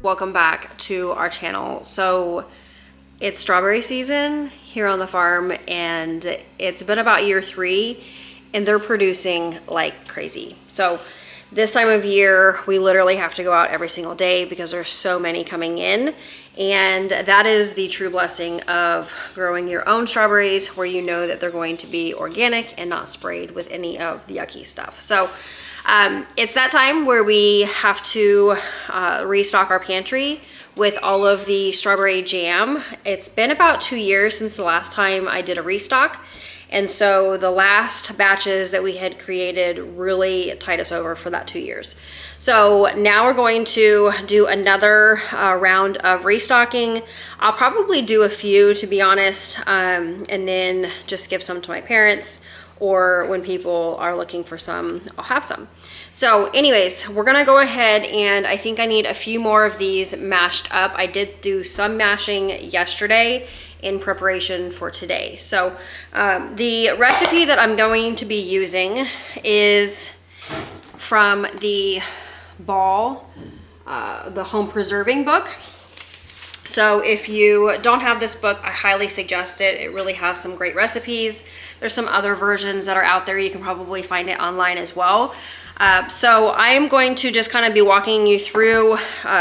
welcome back to our channel. So it's strawberry season here on the farm, and it's been about year 3 and they're producing like crazy. So this time of year we literally have to go out every single day because there's so many coming in, and that is the true blessing of growing your own strawberries, where you know that they're going to be organic and not sprayed with any of the yucky stuff. So it's that time where we have to restock our pantry with all of the strawberry jam. It's been about 2 years since the last time I did a restock. And so the last batches that we had created really tied us over for that 2 years. So now we're going to do another round of restocking. I'll probably do a few, to be honest, and then just give some to my parents, or when people are looking for some, I'll have some. So anyways, we're gonna go ahead, and I think I need a few more of these mashed up. I did do some mashing yesterday in preparation for today. So the recipe that I'm going to be using is from the Ball, the home preserving book. So if you don't have this book, I highly suggest it. It really has some great recipes. There's some other versions that are out there. You can probably find it online as well. So I am going to just kind of be walking you through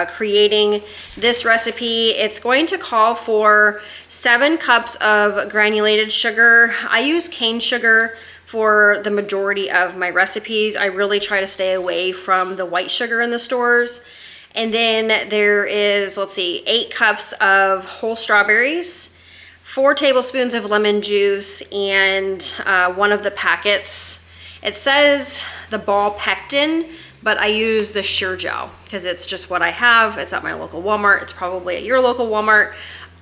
creating this recipe. It's going to call for 7 cups of granulated sugar. I use cane sugar for the majority of my recipes. I really try to stay away from the white sugar in the stores. And then there is, let's see, 8 cups of whole strawberries, 4 tablespoons of lemon juice, and one of the packets. It says the Ball pectin, but I use the Sure Gel because it's just what I have. It's at my local Walmart. It's probably at your local Walmart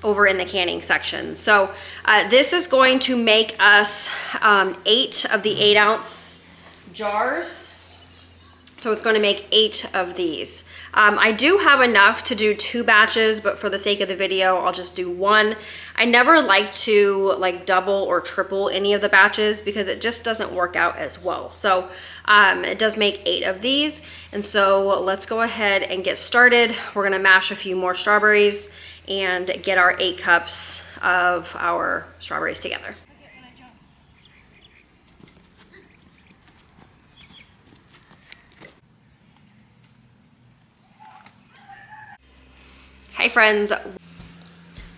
over in the canning section. So this is going to make us 8 of the 8-ounce jars. So it's going to make 8 of these. I do have enough to do 2 batches, but for the sake of the video, I'll just do 1. I never like to double or triple any of the batches because it just doesn't work out as well. So it does make 8 of these. And so let's go ahead and get started. We're gonna mash a few more strawberries and get our 8 cups of our strawberries together. Hi friends,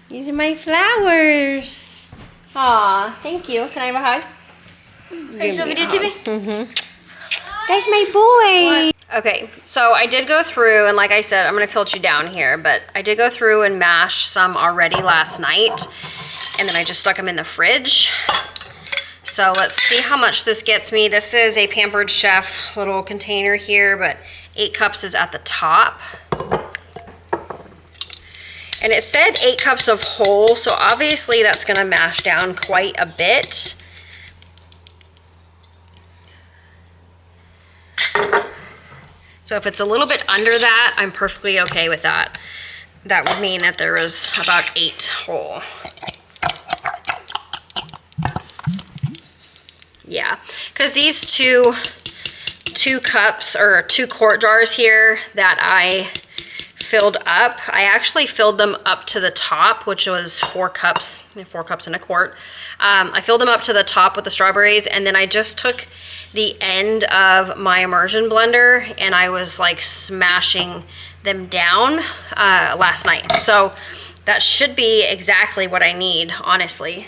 these are my flowers. Aw, thank you. Can I have a hug? Are you still video TV? Mm-hmm. That's my boy. Okay, so I did go through, and like I said, I'm gonna tilt you down here, but I did go through and mash some already last night, and then I just stuck them in the fridge. So let's see how much this gets me. This is a Pampered Chef little container here, but 8 cups is at the top. And it said 8 cups of whole, so obviously that's gonna mash down quite a bit. So if it's a little bit under that, I'm perfectly okay with that. That would mean that there is about 8 whole. Yeah, because these two cups or 2 quart jars here that I filled up, I actually filled them up to the top, which was 4 cups and a quart. I filled them up to the top with the strawberries, and then I just took the end of my immersion blender and I was like smashing them down last night. So that should be exactly what I need, honestly.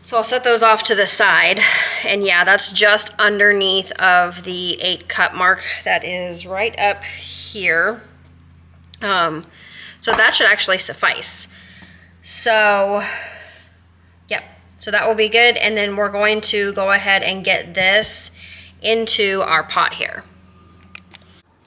So I'll set those off to the side, and yeah, that's just underneath of the 8 cup mark. That is right up here. So that should actually suffice. So, yep, so that will be good. And then we're going to go ahead and get this into our pot here.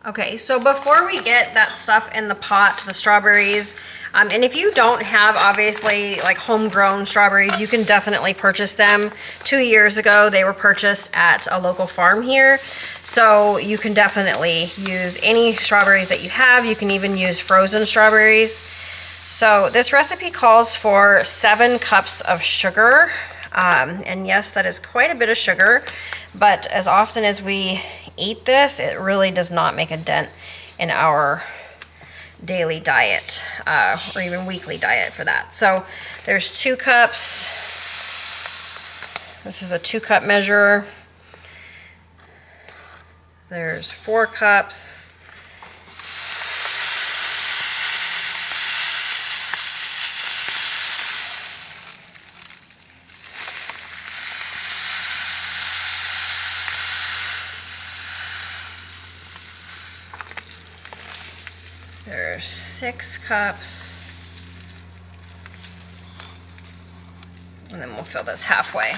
Okay, so before we get that stuff in the pot, the strawberries, and if you don't have, obviously, like homegrown strawberries, you can definitely purchase them. 2 years ago, they were purchased at a local farm here. So you can definitely use any strawberries that you have. You can even use frozen strawberries. So this recipe calls for 7 cups of sugar. And yes, that is quite a bit of sugar, but as often as we eat this, it really does not make a dent in our daily diet, or even weekly diet for that. So there's 2 cups. This is a 2-cup measure. There's 4 cups. There's 6 cups. And then we'll fill this halfway.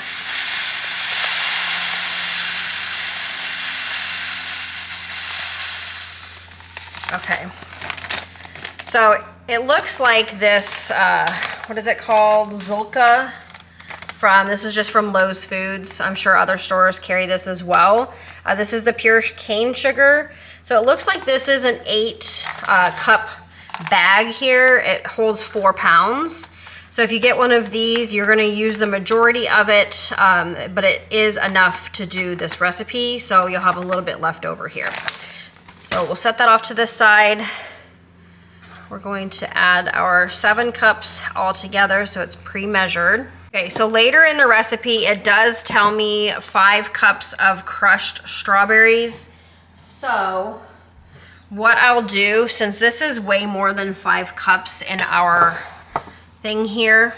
Okay. So it looks like this, what is it called? Zulka this is just from Lowe's Foods. I'm sure other stores carry this as well. This is the pure cane sugar. So it looks like this is an 8-cup bag here. It holds 4 pounds. So if you get one of these, you're gonna use the majority of it, but it is enough to do this recipe, so you'll have a little bit left over here. So we'll set that off to this side. We're going to add our 7 cups all together, so it's pre-measured. Okay, so later in the recipe, it does tell me 5 cups of crushed strawberries. So what I'll do, since this is way more than 5 cups in our thing here,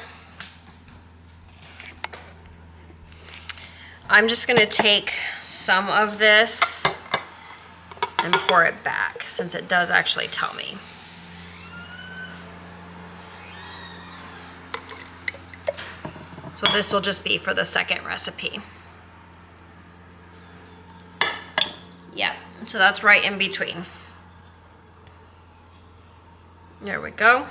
I'm just gonna take some of this and pour it back, since it does actually tell me. So this will just be for the second recipe. Yeah, so that's right in between. There we go.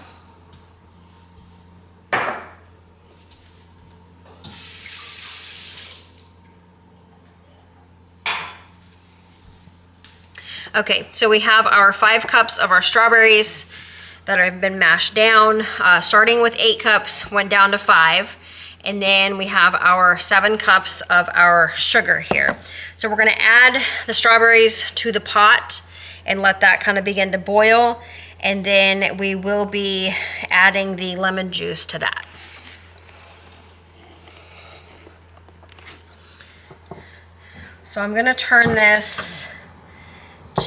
Okay, so we have our 5 cups of our strawberries that have been mashed down, starting with 8 cups, went down to 5. And then we have our 7 cups of our sugar here. So we're gonna add the strawberries to the pot and let that kind of begin to boil. And then we will be adding the lemon juice to that. So I'm gonna turn this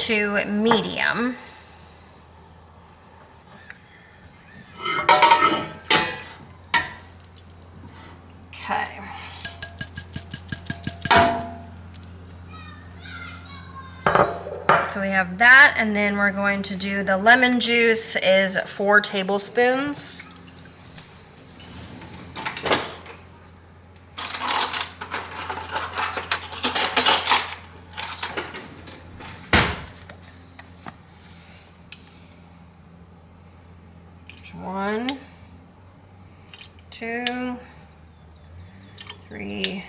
to medium. Okay. So we have that, and then we're going to do the lemon juice is 4 tablespoons. There's 1, 2, 3,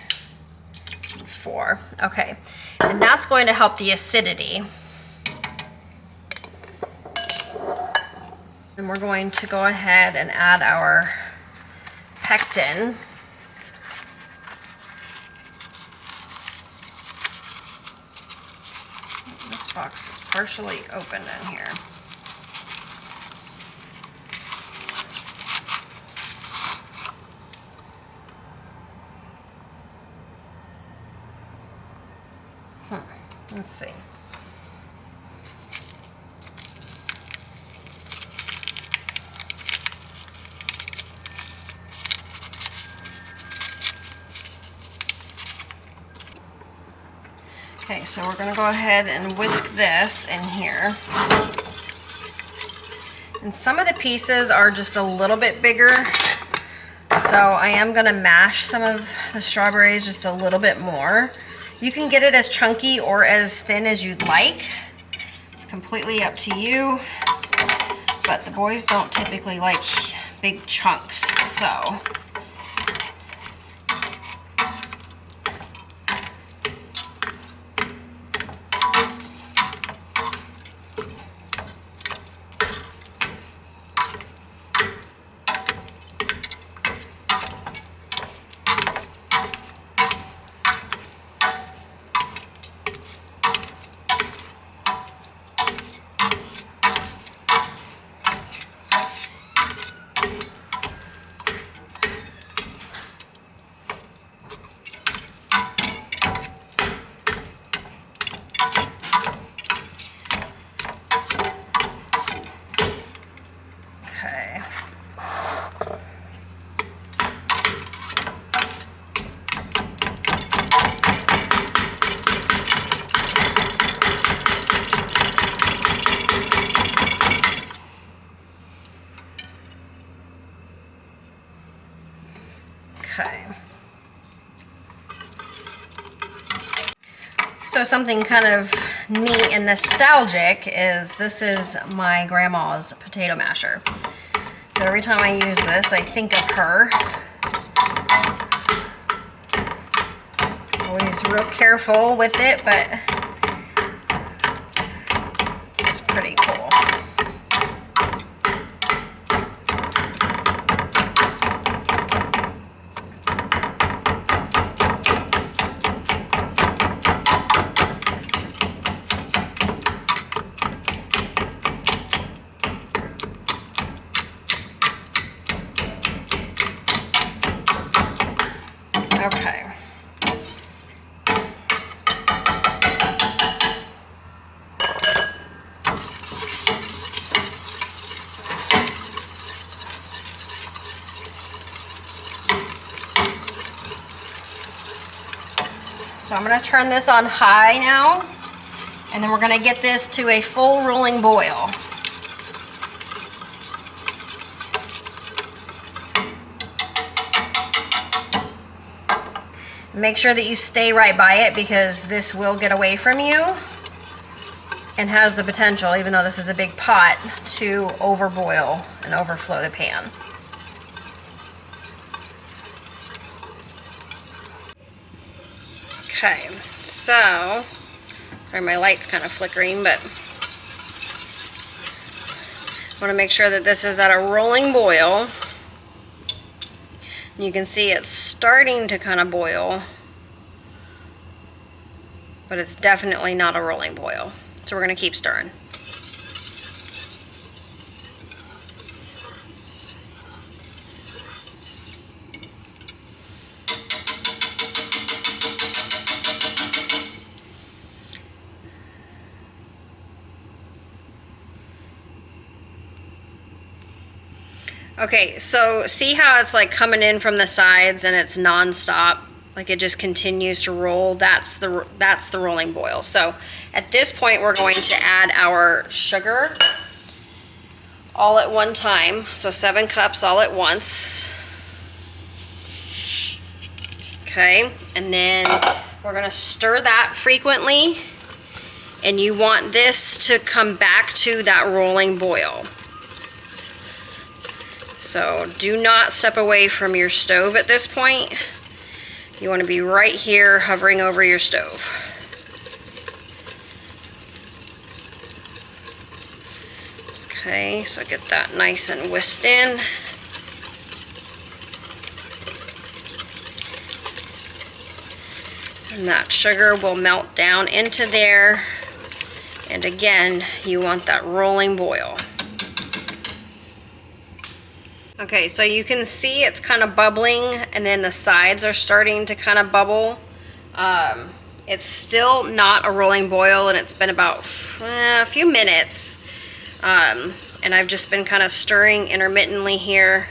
4. Okay, and that's going to help the acidity. And we're going to go ahead and add our pectin. This box is partially open in here. Let's see. Okay, so we're gonna go ahead and whisk this in here. And some of the pieces are just a little bit bigger, so I am gonna mash some of the strawberries just a little bit more. You can get it as chunky or as thin as you'd like. It's completely up to you, but the boys don't typically like big chunks, so. Okay. So something kind of neat and nostalgic is this is my grandma's potato masher. So every time I use this, I think of her. Always real careful with it, but it's pretty cool. Okay. So I'm going to turn this on high now, and then we're going to get this to a full rolling boil. Make sure that you stay right by it because this will get away from you and has the potential, even though this is a big pot, to overboil and overflow the pan. Okay, so, sorry, my light's kind of flickering, but I want to make sure that this is at a rolling boil. You can see it's starting to kind of boil, but it's definitely not a rolling boil. So we're going to keep stirring. Okay, so see how it's like coming in from the sides and it's non-stop, like it just continues to roll. That's the rolling boil. So at this point we're going to add our sugar all at one time. So 7 cups all at once. Okay, and then we're gonna stir that frequently, and you want this to come back to that rolling boil. So do not step away from your stove at this point. You want to be right here hovering over your stove. Okay, so get that nice and whisked in. And that sugar will melt down into there. And again, you want that rolling boil. Okay, so you can see it's kind of bubbling, and then the sides are starting to kind of bubble. It's still not a rolling boil, and it's been about a few minutes. And I've just been kind of stirring intermittently here.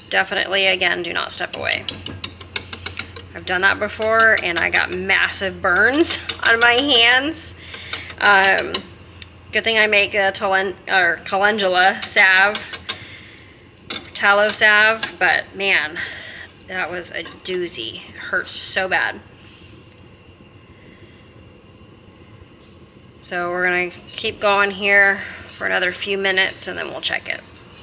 Definitely, again, do not step away. I've done that before, and I got massive burns on my hands. Good thing I make a calendula salve, tallow salve, but man, that was a doozy. It hurts so bad. So we're gonna keep going here for another few minutes and then we'll check it.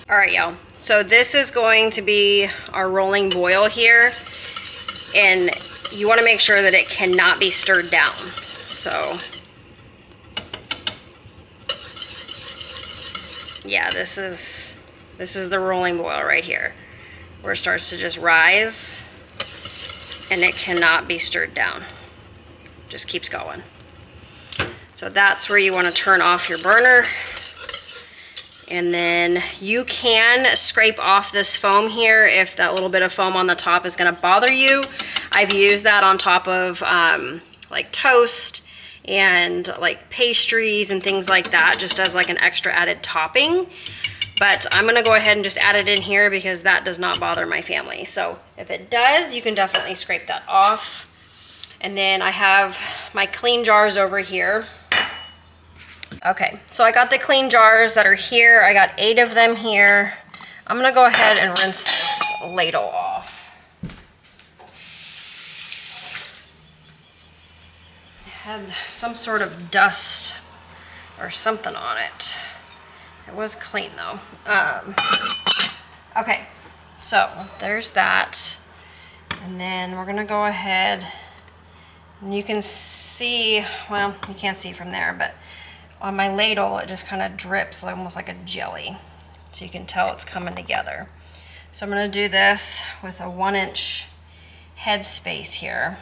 All right, y'all. So this is going to be our rolling boil here, and you wanna make sure that it cannot be stirred down. So yeah, this is the rolling boil right here, where it starts to just rise and it cannot be stirred down. Just keeps going. So that's where you want to turn off your burner. And then you can scrape off this foam here if that little bit of foam on the top is going to bother you. I've used that on top of like toast and like pastries and things like that, just as like an extra added topping. But I'm gonna go ahead and just add it in here because that does not bother my family. So if it does, you can definitely scrape that off. And then I have my clean jars over here Okay, so I got the clean jars that are here. I got 8 of them here. I'm gonna go ahead and rinse this ladle off. It had some sort of dust or something on it. It was clean though. Okay, so there's that. And then we're gonna go ahead, and you can see, well, you can't see from there, but on my ladle, it just kind of drips like, almost like a jelly. So you can tell it's coming together. So I'm gonna do this with a 1-inch head space here.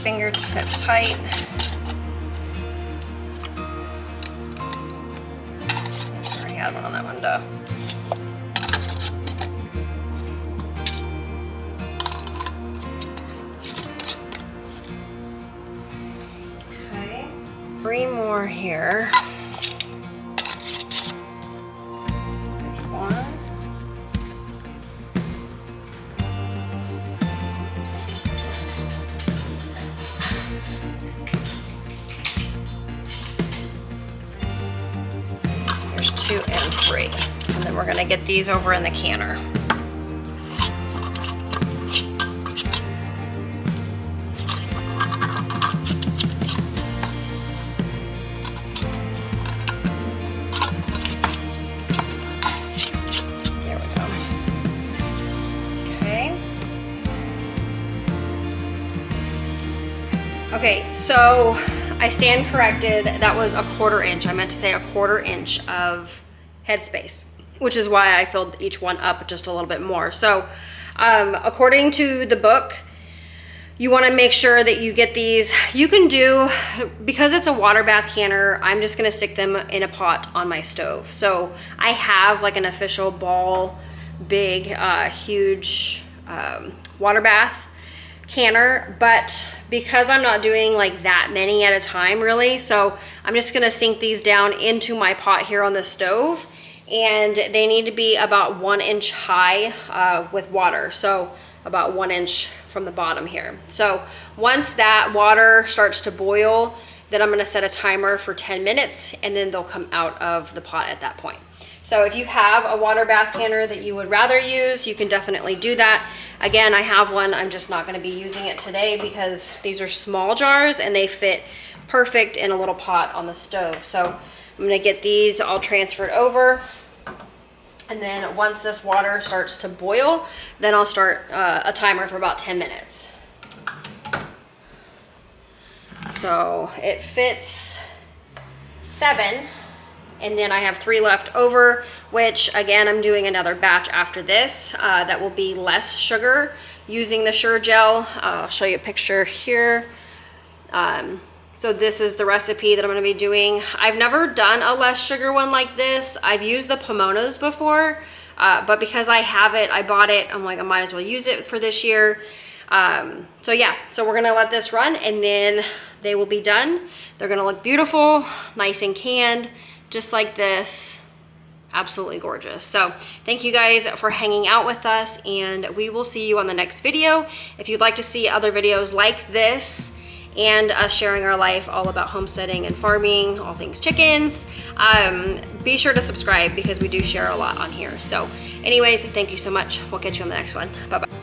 Fingertips tight. Already had one on that window. Okay, 3 more here. One. There's 2 and 3. And then we're gonna get these over in the canner. There we go. Okay. Okay, so I stand corrected. That was a 1/4 inch. I meant to say a 1/4 inch of headspace, which is why I filled each one up just a little bit more. So according to the book, you want to make sure that you get these. You can do, because it's a water bath canner, I'm just going to stick them in a pot on my stove. So I have like an official ball, big, huge water bath canner, but because I'm not doing like that many at a time really, so I'm just gonna sink these down into my pot here on the stove, and they need to be about 1 inch high with water, so about 1 inch from the bottom here. So once that water starts to boil, then I'm gonna set a timer for 10 minutes and then they'll come out of the pot at that point. So if you have a water bath canner that you would rather use, you can definitely do that. Again, I have one, I'm just not gonna be using it today because these are small jars and they fit perfect in a little pot on the stove. So I'm gonna get these all transferred over. And then once this water starts to boil, then I'll start a timer for about 10 minutes. So it fits 7. And then I have 3 left over, which again, I'm doing another batch after this that will be less sugar using the Sure Gel. I'll show you a picture here. So this is the recipe that I'm gonna be doing. I've never done a less sugar one like this. I've used the Pomonas before, but because I have it, I bought it, I'm like, I might as well use it for this year. So yeah, so we're gonna let this run and then they will be done. They're gonna look beautiful, nice and canned, just like this. Absolutely gorgeous. So thank you guys for hanging out with us, and we will see you on the next video. If you'd like to see other videos like this and us sharing our life all about homesteading and farming, all things chickens, be sure to subscribe because we do share a lot on here. So anyways, thank you so much. We'll catch you on the next one. Bye-bye.